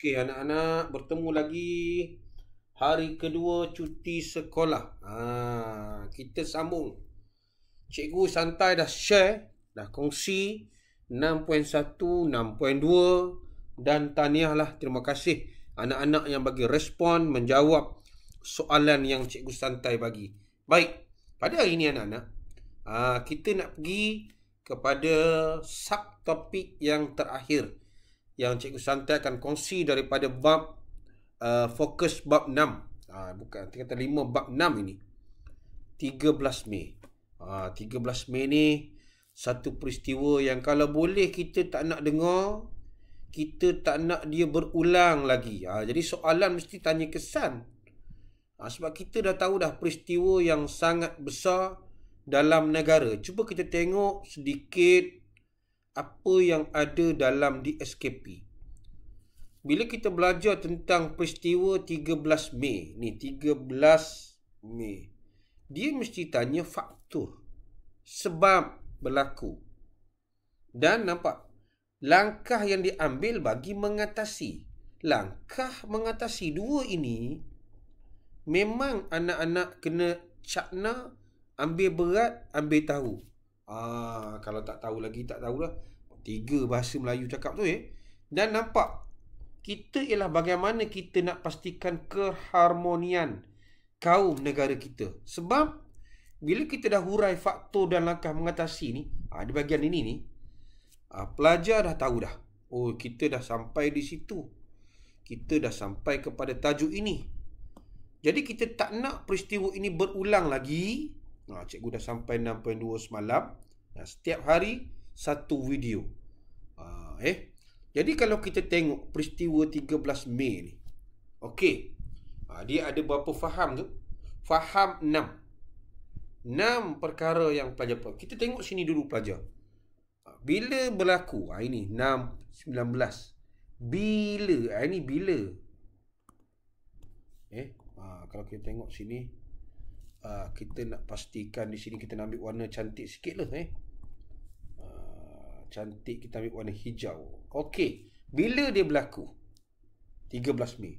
Okey anak-anak, bertemu lagi hari kedua cuti sekolah. Kita sambung. Cikgu santai dah share, dah kongsi 6.1, 6.2 dan tahniahlah, terima kasih anak-anak yang bagi respon menjawab soalan yang cikgu santai bagi. Baik, pada hari ini anak-anak, kita nak pergi kepada subtopik yang terakhir yang cikgu santai akan kongsi daripada bab fokus bab 6. Bukan kata 5, bab 6 ini. 13 Mei. 13 Mei ni satu peristiwa yang kalau boleh kita tak nak dengar, kita tak nak dia berulang lagi. Jadi soalan mesti tanya kesan. Sebab kita dah tahu dah peristiwa yang sangat besar dalam negara. Cuba kita tengok sedikit apa yang ada dalam DSKP. Bila kita belajar tentang peristiwa 13 Mei, ni 13 Mei, dia mesti tanya faktor, sebab berlaku. Dan nampak, langkah yang diambil bagi mengatasi. Langkah mengatasi dua ini, memang anak-anak kena cakna, ambil berat, ambil tahu. Kalau tak tahu lagi, tak tahulah. 3 bahasa Melayu cakap tu Dan nampak, kita ialah bagaimana kita nak pastikan keharmonian kaum negara kita. Sebab, bila kita dah hurai faktor dan langkah mengatasi ni, di bahagian ini ni, pelajar dah tahu dah. Oh, kita dah sampai di situ. Kita dah sampai kepada tajuk ini. Jadi, kita tak nak peristiwa ini berulang lagi. Cikgu dah sampai 6.2 semalam. Setiap hari, satu video. Jadi kalau kita tengok peristiwa 13 Mei ni. Okey. Dia ada berapa faham tu? Faham 6. 6 perkara yang pelajar. Kita tengok sini dulu pelajar. Bila berlaku? Ini 6.19. Bila? Ini bila? Kalau kita tengok sini, kita nak pastikan di sini kita nak ambil warna cantik sikit lah. Cantik, kita ambil warna hijau. Okey, bila dia berlaku? 13 Mei.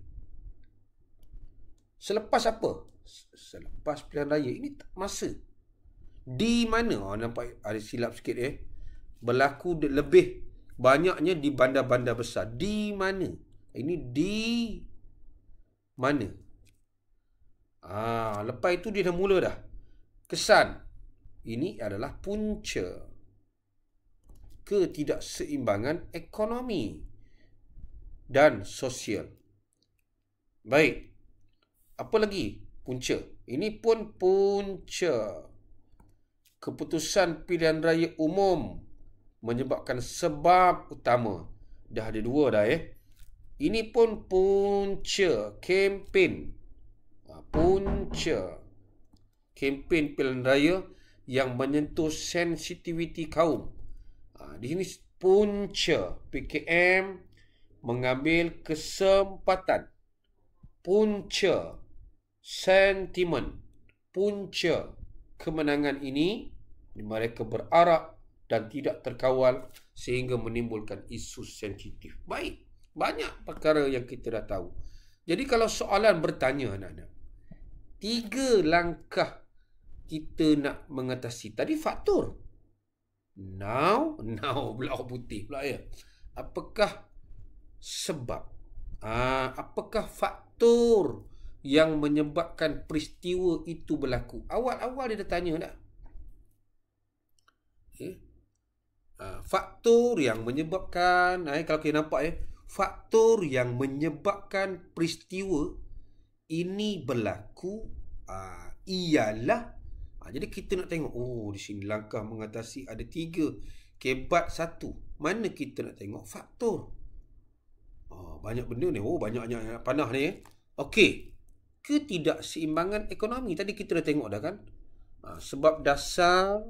Selepas apa? Selepas pilihan raya. Ini masa. Di mana? Nampak ada silap sikit Berlaku lebih banyaknya di bandar-bandar besar. Di mana? Ini di mana? Lepas itu dia dah mula dah. Kesan. Ini adalah punca ketidakseimbangan ekonomi dan sosial. Baik. Apa lagi? Punca. Ini pun punca. Keputusan pilihan raya umum menyebabkan sebab utama. Dah ada 2 dah Ini pun punca. Kempen. Punca. Kempen pilihan raya yang menyentuh sensitiviti kaum. Di sini punca. PKM mengambil kesempatan. Punca sentimen. Punca kemenangan ini, mereka berarak dan tidak terkawal sehingga menimbulkan isu sensitif. Baik, banyak perkara yang kita dah tahu. Jadi kalau soalan bertanya anak-anak, 3 langkah kita nak mengatasi. Tadi faktor. Now pula putih pula Apakah sebab? Apakah faktor yang menyebabkan peristiwa itu berlaku? Awal-awal dia dah tanya dah. Faktor yang menyebabkan, kalau kita nampak faktor yang menyebabkan peristiwa ini berlaku ialah, jadi kita nak tengok, di sini langkah mengatasi ada 3, kebat 1. Mana kita nak tengok faktor? Banyak benda ni. Banyak panah ni Okey. Ketidakseimbangan ekonomi. Tadi kita dah tengok dah kan? Sebab dasar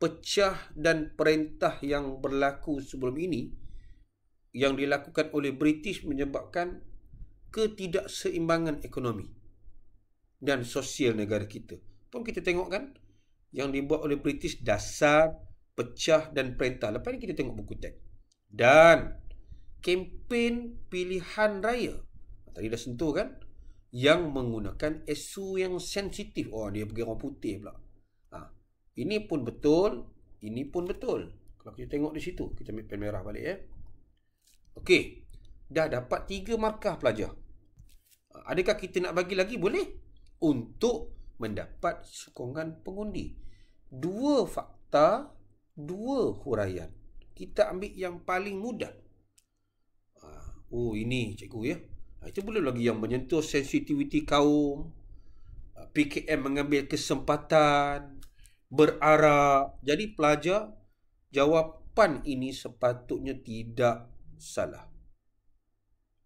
pecah dan perintah yang berlaku sebelum ini, yang dilakukan oleh British, menyebabkan ketidakseimbangan ekonomi dan sosial negara kita. Pun kita tengok kan, yang dibuat oleh British, dasar, pecah dan perintah. Lepas ni kita tengok buku teks. Dan kempen pilihan raya. Tadi dah sentuh kan? Yang menggunakan isu yang sensitif. Oh, dia pergi orang putih pula. Ini pun betul. Ini pun betul. Kalau kita tengok di situ. Kita ambil pen merah balik ya. Okey. Dah dapat 3 markah pelajar. Adakah kita nak bagi lagi? Boleh. Untuk mendapat sokongan pengundi. 2 fakta, 2 huraian. Kita ambil yang paling mudah. Oh, ini cikgu ya. Itu belum lagi yang menyentuh sensitiviti kaum. PKM mengambil kesempatan. Berarak. Jadi pelajar, jawapan ini sepatutnya tidak salah.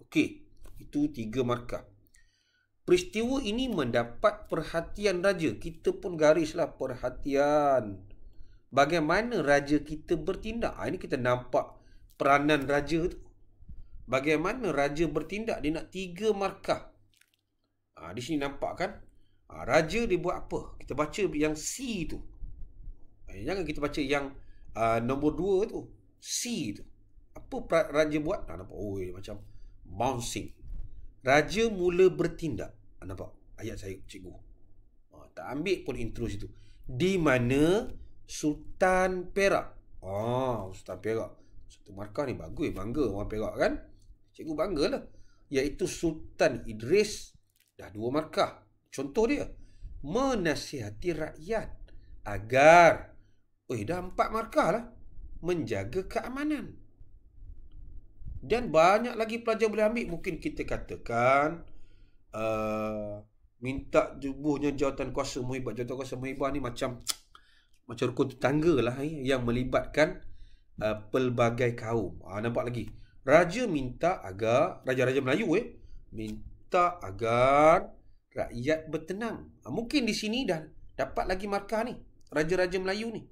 Okey. Itu 3 markah. Peristiwa ini mendapat perhatian raja. Kita pun garislah perhatian. Bagaimana raja kita bertindak. Ini kita nampak peranan raja tu. Bagaimana raja bertindak. Dia nak 3 markah. Di sini nampak kan. Raja dia buat apa? Kita baca yang C tu. Jangan kita baca yang nombor 2 tu. C tu. Apa raja buat? Nampak. Oh, macam bouncing. Raja mula bertindak. Nampak? Ayat saya, cikgu. Tak ambil pun intro situ. Di mana Sultan Perak. Sultan Perak. Satu markah ni bagus. Bangga orang Perak kan? Cikgu bangga lah. Iaitu Sultan Idris. Dah 2 markah. Contoh dia. Menasihati rakyat. Agar. Dah 4 markah lah. Menjaga keamanan. Dan banyak lagi pelajar boleh ambil. Mungkin kita katakan minta jubuhnya jawatan kuasa muhibah. Jawatan kuasa muhibah ni macam rukun tetangga lah yang melibatkan pelbagai kaum. Nampak lagi. Raja minta agar, Raja-Raja Melayu minta agar rakyat bertenang. Mungkin di sini dah dapat lagi markah ni. Raja-Raja Melayu ni.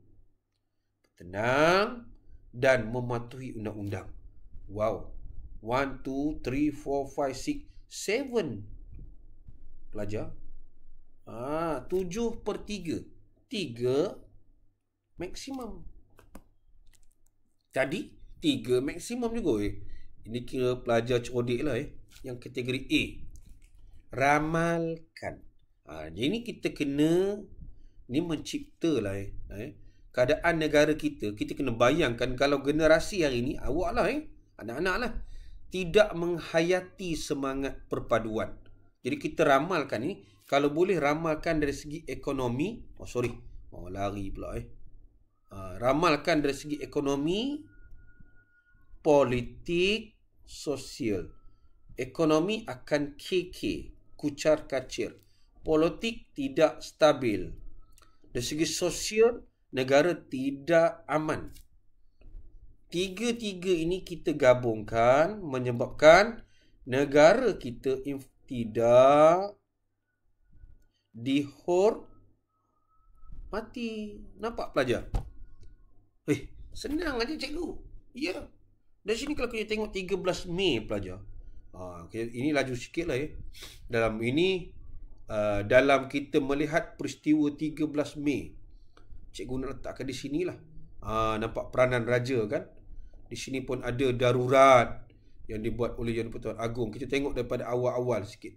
Bertenang dan mematuhi undang-undang. Wow. 1, 2, 3, 4, 5, 6, 7 pelajar. 7/3. 3 maksimum. Tadi 3 maksimum juga. Ini kira pelajar cerdik lah yang kategori A. Ramalkan. Jadi kita kena ni mencipta lah keadaan negara kita. Kita kena bayangkan kalau generasi hari ni awak lah anak-anak lah tidak menghayati semangat perpaduan. Jadi kita ramalkan ni, kalau boleh ramalkan dari segi ekonomi. Lari pula ramalkan dari segi ekonomi, politik, sosial. Ekonomi akan kekeh, kucar kacir. Politik tidak stabil. Dari segi sosial, negara tidak aman. 3 ini kita gabungkan menyebabkan negara kita tidak dihormati. Nampak pelajar? Senang aja cikgu. Ya. Dari sini kalau kita tengok 13 Mei pelajar. Ini laju sikit lah Dalam ini dalam kita melihat peristiwa 13 Mei. Cikgu nak letakkan di sinilah. Nampak peranan raja kan? Di sini pun ada darurat yang dibuat oleh Yang di-Pertuan Agong. Kita tengok daripada awal-awal sikit.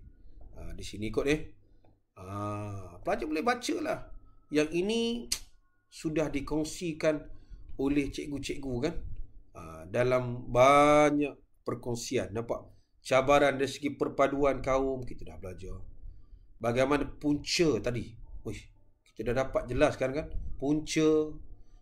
Di sini kot pelajar boleh baca lah. Yang ini sudah dikongsikan oleh cikgu-cikgu kan? Dalam banyak perkongsian. Nampak? Cabaran dari segi perpaduan kaum. Kita dah belajar. Bagaimana punca tadi. Kita dah dapat jelaskan kan? Punca.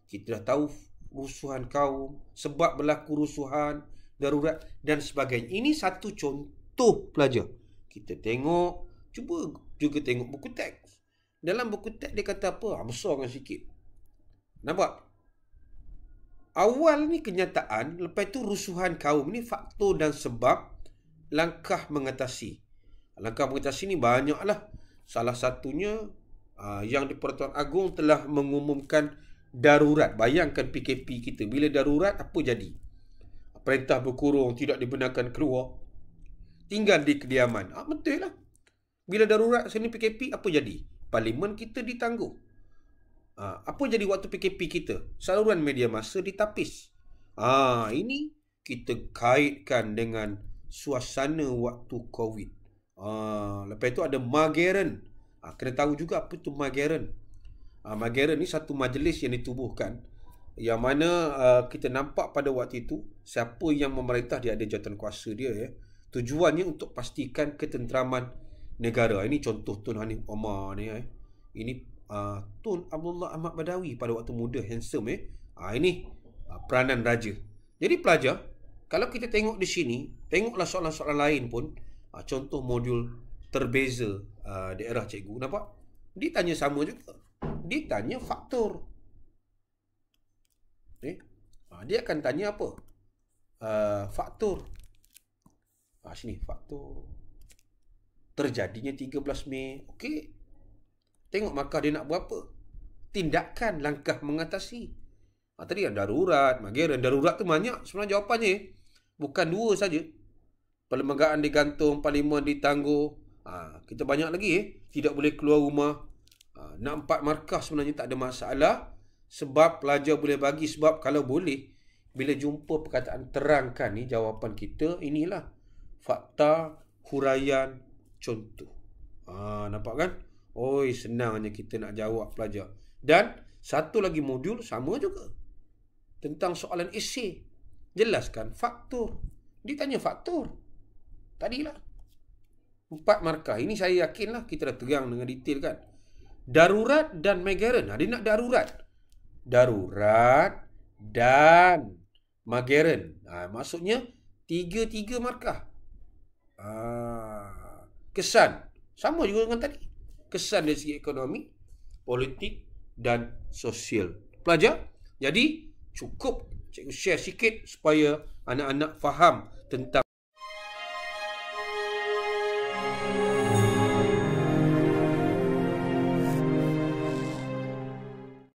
Kita dah tahu rusuhan kaum, sebab berlaku rusuhan, darurat dan sebagainya. Ini satu contoh pelajar. Kita tengok, cuba juga tengok buku teks. Dalam buku teks dia kata apa? Besarkan sikit. Nampak? Awal ni kenyataan, lepas tu rusuhan kaum ni faktor dan sebab, langkah mengatasi. Langkah mengatasi ni banyaklah. Salah satunya Yang di-Pertuan Agong telah mengumumkan darurat. Bayangkan PKP kita. Bila darurat, apa jadi? Perintah berkurung, tidak dibenarkan keluar. Tinggal di kediaman. Betul lah. Bila darurat sini PKP, apa jadi? Parlimen kita ditangguh. Apa jadi waktu PKP kita? Saluran media massa ditapis. Ini kita kaitkan dengan suasana waktu COVID. Lepas itu ada Magaran. Kena tahu juga apa tu Magaran. Magaran ni satu majlis yang ditubuhkan, yang mana kita nampak pada waktu itu siapa yang memerintah, dia ada jawatan kuasa dia ya. Tujuannya untuk pastikan ketenteraman negara. Ini contoh Tun Hanif Omar ni ya. Ini Tun Abdullah Ahmad Badawi pada waktu muda, handsome ini peranan raja. Jadi pelajar, kalau kita tengok di sini, tengoklah soalan-soalan lain pun. Contoh modul terbeza daerah cikgu, nampak? Dia tanya sama juga. Dia tanya faktor. Dia akan tanya apa? Faktor. Sini, faktor. Terjadinya 13 Mei. Okey. Tengok markah dia nak buat apa? Tindakan, langkah mengatasi. Tadi ada darurat, Magaran. Darurat tu banyak sebenarnya jawapannya. Bukan 2 saja. Perlembagaan digantung, parlimen ditangguh. Kita banyak lagi Tidak boleh keluar rumah. Nak 4 markah sebenarnya tak ada masalah. Sebab pelajar boleh bagi. Sebab kalau boleh, bila jumpa perkataan terangkan ni, jawapan kita inilah fakta, huraian, contoh. Nampak kan? Oi, senangnya kita nak jawab pelajar. Dan satu lagi modul sama juga. Tentang soalan esei. Jelaskan faktor. Dia tanya faktor. Tadilah 4 markah. Ini saya yakinlah kita dah terang dengan detail kan. Darurat dan Magaran. Dia nak darurat. Darurat dan Magaran. Maksudnya 3 markah. Kesan. Sama juga dengan tadi. Kesan dari segi ekonomi, politik dan sosial. Pelajar, jadi cukup cikgu share sikit supaya anak-anak faham tentang